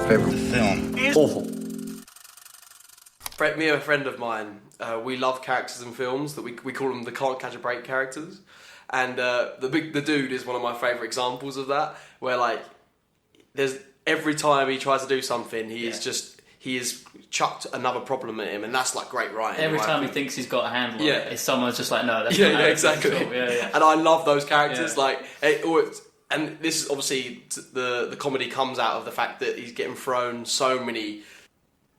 favourite film? Awful. Me and a friend of mine, we love characters in films that we call them the can't catch a break characters, and the dude is one of my favourite examples of that. Where like, there's every time he tries to do something, he is chucked another problem at him, and that's like great writing. Every time he thinks he's got a handle on it, someone's just like, no, that's not exactly. Yeah. And I love those characters. And this is obviously the comedy comes out of the fact that he's getting thrown so many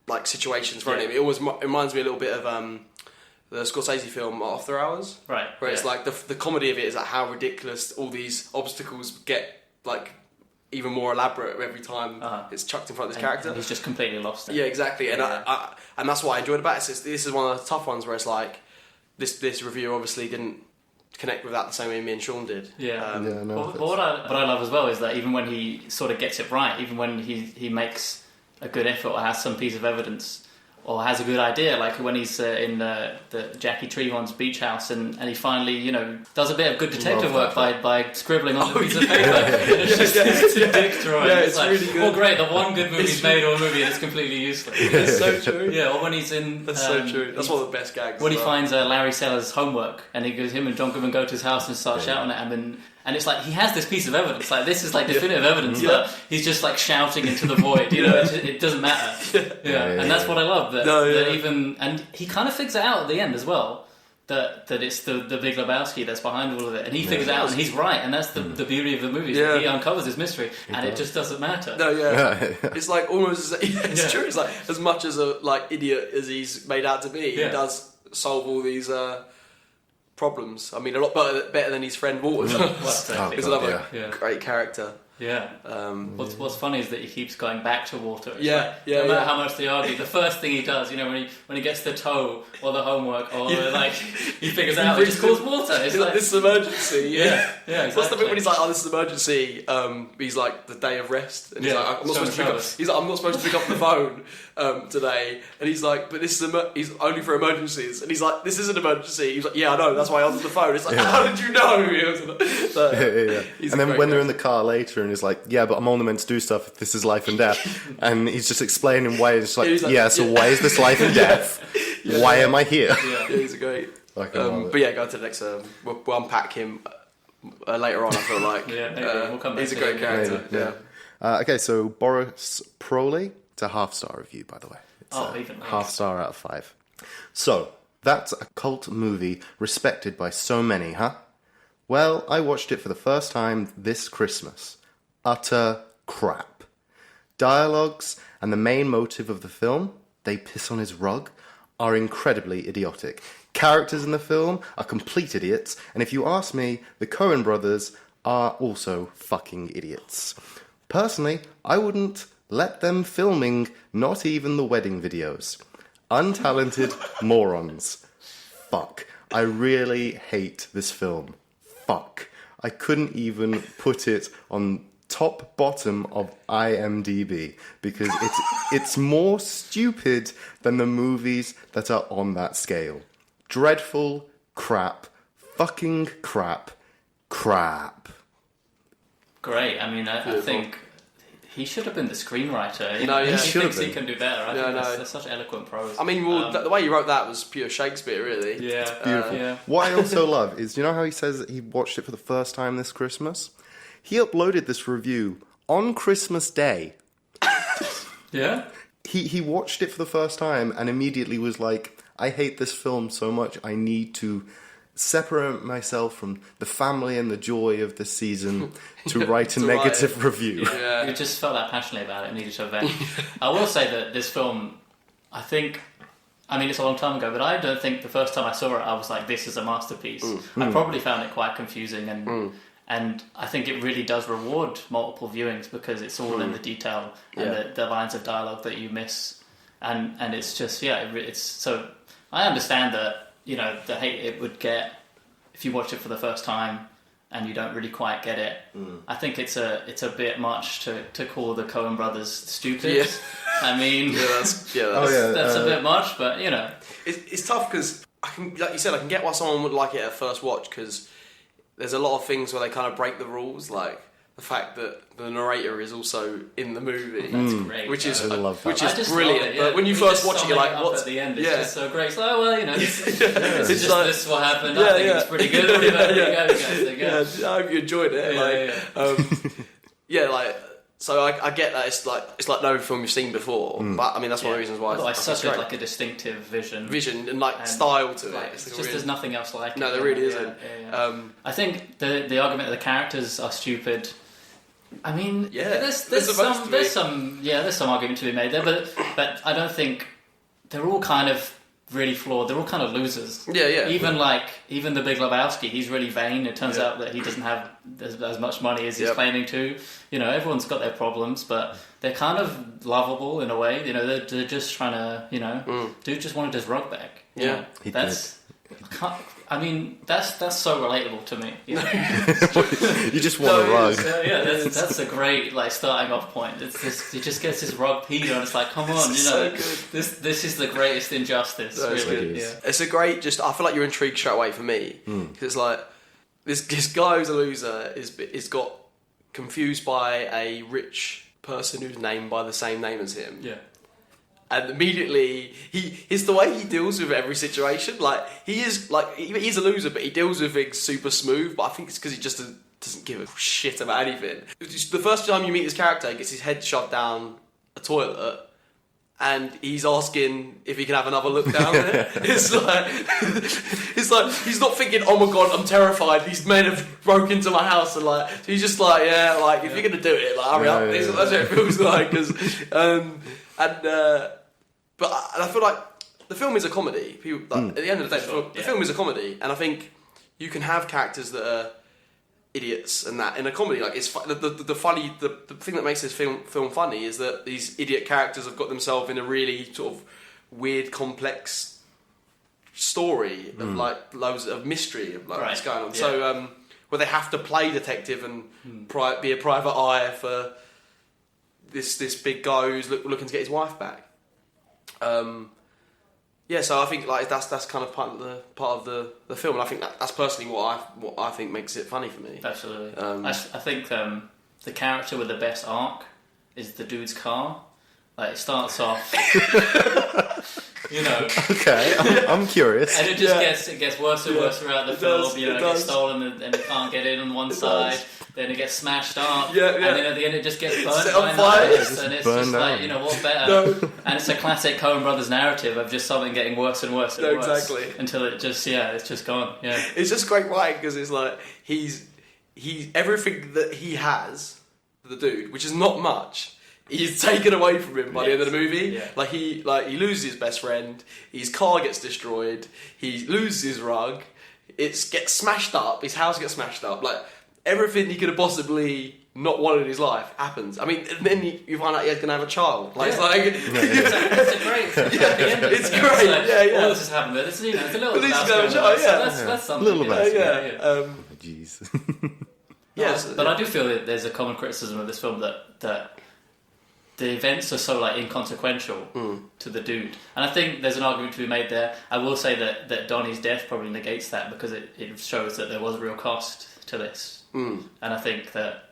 like situations thrown at him. It always reminds me a little bit of the Scorsese film After Hours, right? Where it's like the comedy of it is like how ridiculous all these obstacles get, like even more elaborate every time it's chucked in front of this character. And he's just completely lost it. Yeah, exactly. And and that's what I enjoyed about it. This is one of the tough ones where it's like this reviewer obviously didn't connect with that the same way me and Sean did. But what I love as well is that even when he sort of gets it right, even when he makes a good effort or has some piece of evidence or has a good idea, like when he's in the Jackie Trehorn's beach house and he finally, does a bit of good detective work by scribbling on a piece of paper. It's a dick drawing. Yeah, it's like, really good. Oh great, the one good movie he's made or a movie that's completely useless. It's so true. Yeah, or when he's in... That's so true. That's one of the best gags. When he finds Larry Seller's homework and him and John Goodman go to his house and start shouting at him and it's like he has this piece of evidence, like this is like definitive evidence, but he's just like shouting into the void, it doesn't matter. And that's what I love, that even, and he kind of figures it out at the end as well, that it's the Big Lebowski that's behind all of it, and he figures it out, and he's right, and that's the beauty of the movie, he uncovers this mystery, it just doesn't matter. It's like almost, it's true, it's like as much as a like idiot as he's made out to be, he does solve all these problems. I mean, a lot better than his friend Walter. He's another great character. Yeah. What's funny is that he keeps going back to Walter. It's no matter how much they argue, the first thing he does, when he gets the toe or the homework or like he figures out, he just calls Walter. It's like this is emergency. Exactly. What's the bit when he's like, oh, this is emergency? He's like the day of rest, and he's like, I'm not supposed to pick up. He's like, I'm not supposed to pick up the phone today, and he's like, but this is he's only for emergencies, and he's like, this is an emergency. He's like, yeah, I know, that's why I answered the phone. It's like, how did you know? And then when they're in the car later, and he's like, yeah, but I'm only meant to do stuff if this is life and death, and he's just explaining why. It's like, so why is this life and death? Why am I here? He's a great. But go to the next. We'll unpack him later on. I feel like we'll come back. He's a great character. Okay, so Boris Proley, it's a half-star review, by the way. It's even half-star out of 5. So that's a cult movie respected by so many, huh? Well, I watched it for the first time this Christmas. Utter crap. Dialogues and the main motive of the film, they piss on his rug, are incredibly idiotic. Characters in the film are complete idiots, and if you ask me, the Coen Brothers are also fucking idiots. Personally, I wouldn't let them filming not even the wedding videos. Untalented morons. Fuck. I really hate this film. Fuck. I couldn't even put it on bottom of IMDb because it's more stupid than the movies that are on that scale. Dreadful crap. Fucking crap. Great. I mean, I think he should have been the screenwriter. He should have been. He can do better. I think that's such eloquent prose. I mean, the way you wrote that was pure Shakespeare, really. Yeah, it's beautiful. What I also love is, how he says that he watched it for the first time this Christmas? He uploaded this review on Christmas Day. Yeah? He watched it for the first time and immediately was like, I hate this film so much, I need to separate myself from the family and the joy of this season to write a negative review. Yeah. You just felt that passionately about it and needed to vent. I will say that this film, it's a long time ago, but I don't think the first time I saw it I was like, this is a masterpiece. I probably found it quite confusing and I think it really does reward multiple viewings because it's all in the detail and the lines of dialogue that you miss, and it's just it's so. I understand that the hate it would get if you watch it for the first time and you don't really quite get it. I think it's a bit much to call the Coen Brothers stupid. Yeah. I mean, that's a bit much, but it's tough because like you said, I can get why someone would like it at first watch because there's a lot of things where they kind of break the rules, like the fact that the narrator is also in the movie. That's great. Which is I love that. which is I just brilliant. love it, yeah. But when you He first just watch it, you're like, summing "What?" At the end, it's just so great. It's like, well, this is It's just like- this is what happened. I think it's pretty good. There you go, guys. There you go. Yeah, I hope you enjoyed it. So I get that it's like no film you've seen before, but I mean that's one of the reasons why Well, it's such great. a distinctive vision. Vision and style to Like, it. it's It's just there's nothing else like it. No, there really isn't. Yeah. I think the argument that the characters are stupid. I mean, there's some argument to be made there, but I don't think they're all kind of really flawed. They're all kind of losers. Yeah. Even the Big Lebowski, he's really vain. It turns out that he doesn't have as much money as he's claiming to. Everyone's got their problems, but they're kind of lovable in a way. They're just trying to, dude just wanted his rug back. Yeah. That's so relatable to me. You just want a rug. That's a great starting off point. It's this, he just gets his rug peed on. It's like, come on, so good. this is the greatest injustice. Really. Yeah. It's a great. I feel like you're intrigued straight away for me because it's like this guy who's a loser is got confused by a rich person who's named by the same name as him. Yeah. And immediately, it's the way he deals with every situation. Like he's a loser, but he deals with things super smooth. But I think it's because he just doesn't give a shit about anything. The first time you meet his character, he gets his head shoved down a toilet, and he's asking if he can have another look down there. It's like he's not thinking, "Oh my god, I'm terrified. These men have broke into my house," and he's just if you're gonna do it, hurry up. That's what it feels like. But I feel like the film is a comedy. At the end of the day, the film is a comedy, and I think you can have characters that are idiots and that in a comedy. Like it's the thing that makes this film funny is that these idiot characters have got themselves in a really sort of weird, complex story of loads of mystery of what's going on. Yeah. So where they have to play detective and be a private eye for this big guy who's looking to get his wife back. So I think that's kind of part of the film, and I think that's personally what I think makes it funny for me. Absolutely. I think the character with the best arc is the dude's car. Like it starts off, Okay, I'm curious. and it gets worse and worse throughout the film. It gets stolen and it can't get in on one side. Then it gets smashed up, and then at the end it just gets burned Set by on fire. knives, and it's just what better? No. And it's a classic Coen Brothers narrative of just something getting worse and worse and worse exactly. until it's just gone. Yeah, it's just great writing because it's like he's everything that he has, the dude, which is not much. He's taken away from him by the end of the movie. Yeah. He loses his best friend. His car gets destroyed. He loses his rug. It gets smashed up. His house gets smashed up. Everything he could have possibly not wanted in his life happens. I mean, then you find out he's going to have a child. It's a great. It's great. All this has happened, but it's a little. At least he's going to have a child. So that's something. Little bit. Jeez. But I do feel that there's a common criticism of this film that the events are so inconsequential to the dude, and I think there's an argument to be made there. I will say that Donnie's death probably negates that because it shows that there was a real cost to this, and I think that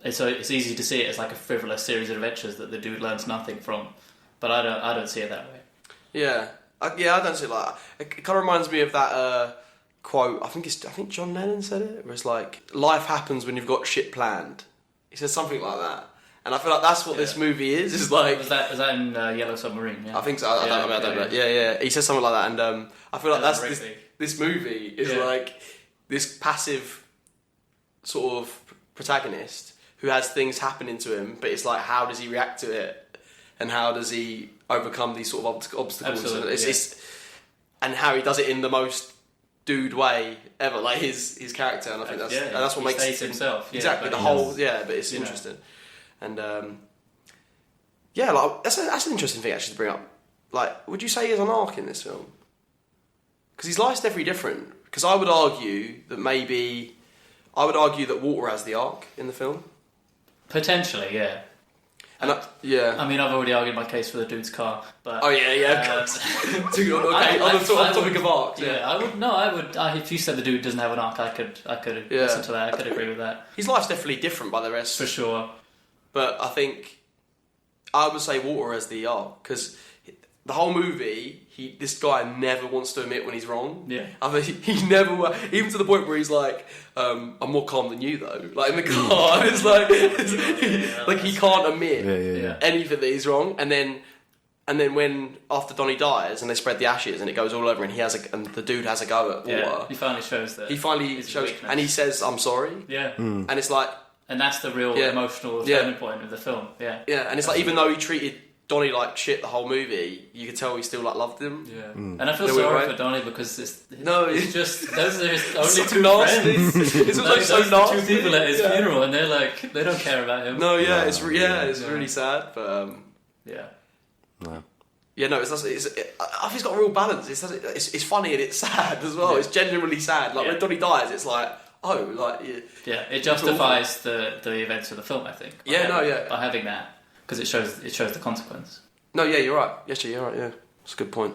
it's easy to see it as a frivolous series of adventures that the dude learns nothing from, but I don't see it that way. I don't see it like that. It kind of reminds me of that quote. I think John Lennon said it, where it's life happens when you've got shit planned. He says something like that. And I feel like that's what this movie is. Is was that in Yellow Submarine? Yeah. I think so. I don't know. Yeah. He says something like that, and I feel like that's this movie is this passive sort of protagonist who has things happening to him, but it's how does he react to it, and how does he overcome these sort of obstacles? Absolutely, it's and how he does it in the most dude way ever, his character, and I think that's what makes it himself. Exactly, but it's interesting. And that's an interesting thing actually to bring up. Would you say he has an arc in this film? Because his life's definitely different. Because I would argue that Walter has the arc in the film. Potentially, yeah. And yeah. I mean, I've already argued my case for the dude's car, but Oh yeah. Okay, on the topic of arcs. Yeah, I would. No, I would. If you said the dude doesn't have an arc, I could listen to that. I could agree with that His life's definitely different by the rest, for sure. But I think I would say Walter as the arc because the whole movie, this guy never wants to admit when he's wrong. Yeah. I mean, he never, even to the point where he's like, I'm more calm than you though. Like in the car, it's like, like he can't admit anything that he's wrong. And then when after Donnie dies and they spread the ashes and it goes all over and and the dude has a go at Walter. He finally shows that. And he says, "I'm sorry." Yeah. And it's like, and that's the real emotional turning point of the film. Yeah. Yeah, and it's like even though he treated Donnie like shit the whole movie, you could tell he still like loved him. Yeah, and I feel sorry for Donnie because it's just those are his only so two nasty. friends. It's like so nasty. Two people at his funeral, and they don't care about him. No, yeah, it's really sad, but yeah. No. Yeah, no, I think it's got a real balance. It's funny and it's sad as well. It's genuinely sad. Like when Donnie dies, it's like, oh, like it justifies the events of the film. I think. By having that because it shows the consequence. No, yeah, you're right. Yes, you're right. Yeah, it's a good point.